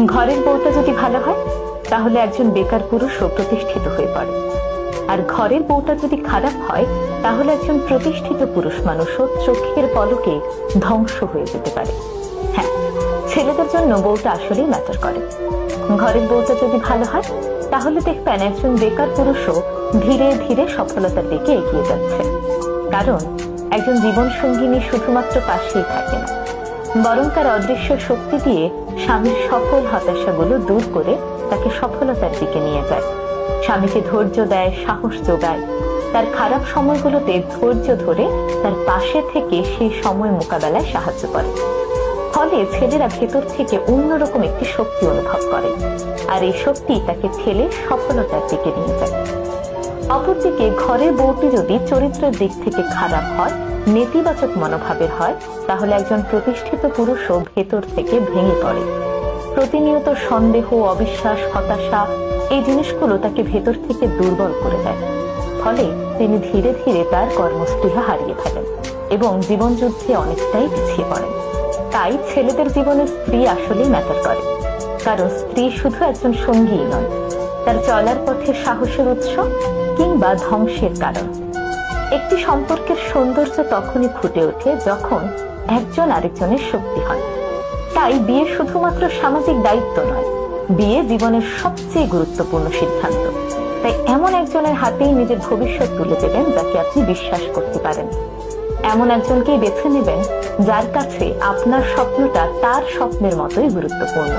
ঘরের বউটা যদি ভালো হয় তাহলে একজন বেকার পুরুষও প্রতিষ্ঠিত হয়ে পড়ে, আর ঘরের বউটা যদি খারাপ হয় তাহলে একজন প্রতিষ্ঠিত পুরুষ মানুষও চোখের পলকে ধ্বংস হয়ে যেতে পারে। হ্যাঁ, ছেলেদের জন্য বউটা আসলেই ম্যাটার করে। ঘরের বউটা যদি ভালো হয় তাহলে দেখবেন একজন বেকার পুরুষও ধীরে ধীরে সফলতার দিকে এগিয়ে যাচ্ছে। কারণ একজন জীবন সঙ্গিনী শুধুমাত্র পাশেই থাকে না, বরং তার অদৃশ্য শক্তি দিয়ে স্বামীর সকল হতাশাগুলো দূর করে তাকে সফলতার দিকে নিয়ে যায়। স্বামীকে ধৈর্য দেয়, সাহস যোগায়, তার খারাপ সময়গুলোতে ধৈর্য ধরে তার পাশে থেকে সেই সময় মোকাবেলায় সাহায্য করে। ফলে ছেলেরা ভেতর থেকে অন্যরকম একটি শক্তি অনুভব করে, আর এই শক্তি তাকে ঠেলে সফলতার দিকে নিয়ে যায়। অপরদিকে ঘরের বউটি যদি চরিত্রের দিক থেকে খারাপ হয়, নেতিবাচক মনোভাবের হয়, তাহলে একজন প্রতিষ্ঠিত পুরুষও ভেতর থেকে ভেঙে পড়ে। প্রতিনিয়ত সন্দেহ, অবিশ্বাস, হতাশা এই জিনিসগুলো তাকে ভেতর থেকে দুর্বল করে দেয়। ফলে তিনি ধীরে ধীরে তার কর্মস্পৃহা হারিয়ে ফেলেন এবং জীবন যুদ্ধে অনেকটাই পিছিয়ে পড়েন। তাই ছেলেদের জীবনে স্ত্রী আসলেই ম্যাটার করে, কারণ স্ত্রী শুধু একজন সঙ্গী নয়, তার চলার পথে সাহসের উৎস কিংবা ধ্বংসের কারণ। একটি সম্পর্কের সৌন্দর্য তখনই ফুটে ওঠে যখন একজন আরেকজনের শক্তি হয়। তাই বিয়ে শুধুমাত্র সামাজিক দায়িত্ব নয়, বিয়ে জীবনের সবচেয়ে গুরুত্বপূর্ণ সিদ্ধান্ত। তাই এমন একজনের হাতেই নিজের ভবিষ্যৎ তুলে দেবেন যাকে আপনি বিশ্বাস করতে পারেন। এমন একজনকেই বেছে নেবেন যার কাছে আপনার স্বপ্নটা তার স্বপ্নের মতোই গুরুত্বপূর্ণ।